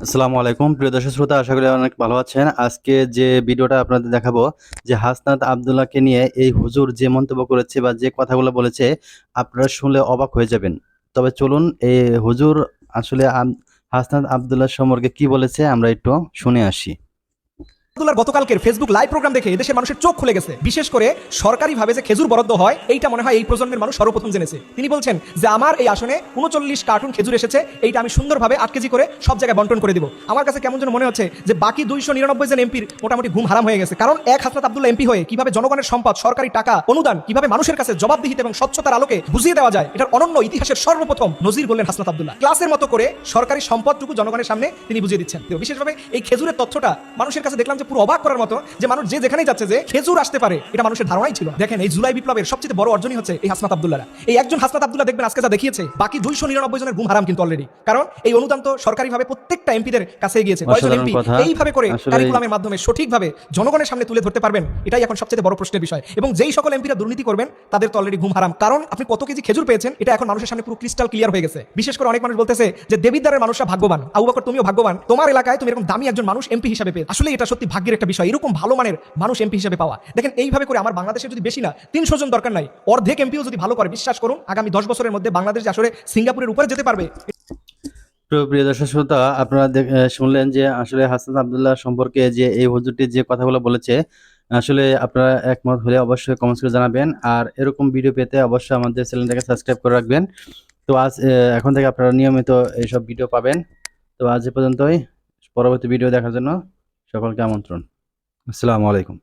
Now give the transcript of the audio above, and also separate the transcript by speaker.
Speaker 1: আসসালামু আলাইকুম প্রিয় দর্শক শ্রোতা, আশা করি অনেক ভালো আছেন। আজকে যে ভিডিওটা আপনাদের দেখাবো, যে হাসনাত আব্দুল্লাহকে নিয়ে এই হুজুর যে মন্তব্য করেছে বা যে কথাগুলো বলেছে, আপনারা শুনলে অবাক হয়ে যাবেন। তবে চলুন এই হুজুর আসলে হাসনাত আব্দুল্লাহ সম্পর্কে কি বলেছে আমরা একটু শুনে আসি।
Speaker 2: আব্দুল্লাহর গতকালকের ফেসবুক লাইভ প্রোগ্রাম দেখে এদেশের মানুষের চোখ খুলে গেছে। বিশেষ করে সরকারিভাবে যে খেজুর বরাদ্দ হয় এইটা মনে হয় এই প্রজন্মের মানুষ সর্বপ্রথম জেনেছে। তিনি বলছেন যে আমার এই আসনে ৩৯ কার্টুন খেজুর এসেছে, এইটা আমি সুন্দরভাবে ৮ কেজি করে সব জায়গায় বন্টন করে দিব। আমার কাছে কেমন যেন মনে হচ্ছে যে বাকি ২৯৯ জন এমপির মোটামুটি ঘুম হারাম হয়ে গেছে। কারণ এক হাসনাত আব্দুল্লাহ এমপি হয়ে কিভাবে জনগণের সম্পদ, সরকারি টাকা, অনুদান কিভাবে মানুষের কাছে জবাবদিহিতা এবং স্বচ্ছতার আলোকে বুঝিয়ে দেওয়া যায়, এটার অনন্য ইতিহাসের সর্বপ্রথম নজির বললেন হাসনাত আব্দুল্লাহ। ক্লাসের মতো করে সরকারি সম্পদটুকু জনগণের সামনে তিনি বুঝিয়ে দিচ্ছেন। তো বিশেষভাবে এই খেজুরের তথ্যটা মানুষের কাছে দেখলাম যে পুরো অবাক করার মতো, যে মানুষ যে যেখানেই যাচ্ছে যে খেজুর আসতে পারে এটা মানুষের ধারণাই ছিল। দেখেন এই জুলাই বিপ্লবের সবচেয়ে বড় অর্জনই হচ্ছে এই হাসনাত আব্দুল্লাহরা। এই একজন হাসনাত আব্দুল্লাহ দেখবেন আজকে যা দেখিয়েছে, বাকি ২৯৯ জনের ঘুম হারাম কিন্তু অলরেডি। কারণ এই অনুদান তো সরকারিভাবে প্রত্যেকটা এমপিদের কাছে গিয়েছে। কয়জন
Speaker 1: অসাধারণ
Speaker 2: এমপি
Speaker 1: কথা।
Speaker 2: এইভাবে করে
Speaker 1: আসলে
Speaker 2: কারিকুলামের মাধ্যমে সঠিকভাবে জনগণের সামনে তুলে ধরতে পারবেন, এটাই এখন সবচেয়ে বড় প্রশ্নের বিষয়। এবং যেই সকল এমপিরা দুর্নীতি করবেন তাদের তো অলরেডি ঘুম হারাম। কারণ আপনি কত কেজি খেজুর পেয়েছেন এটা এখন মানুষের সামনে পুরো ক্রিস্টাল ক্লিয়ার হয়ে গেছে। বিশেষ করে অনেক মানুষ বলতেছে যে দেবিদ্বারের মানুষরা ভাগ্যবান, আবু বকর তুমিও ভাগ্যবান, তোমার এলাকায় তুমি এরকম দামি একজন মানুষ এমপি হিসেবে পেয়ে। আসলে এটা সত্যি ভাগ্যের একটা বিষয়, এরকম ভালো মানের মানুষ এমপি হিসেবে পাওয়া। দেখেন এইভাবে করে আমার বাংলাদেশে যদি বেশি না ৩০০ জন দরকার নাই, অর্ধেক এমপিও যদি ভালো করে, বিশ্বাস করুন আগামী ১০ বছরের মধ্যে বাংলাদেশ যে আসলে সিঙ্গাপুরের উপরে যেতে পারবে।
Speaker 1: প্রিয় দর্শক শ্রোতা, আপনারা শুনলেন যে আসলে হাসনাত আব্দুল্লাহ সম্পর্কে যে এই হুজুরটি যে কথাগুলো বলেছে, আসলে আপনারা একমত হলে অবশ্যই কমেন্টস করে জানাবেন। আর এরকম ভিডিও পেতে অবশ্যই আমাদের চ্যানেলটাকে সাবস্ক্রাইব করে রাখবেন। তো আজ এখন থেকে আপনারা নিয়মিত এইসব ভিডিও পাবেন। তো আজ এ পর্যন্তই। পরবর্তী ভিডিও দেখার জন্য সকলকে আমন্ত্রণ। আসসালামু আলাইকুম।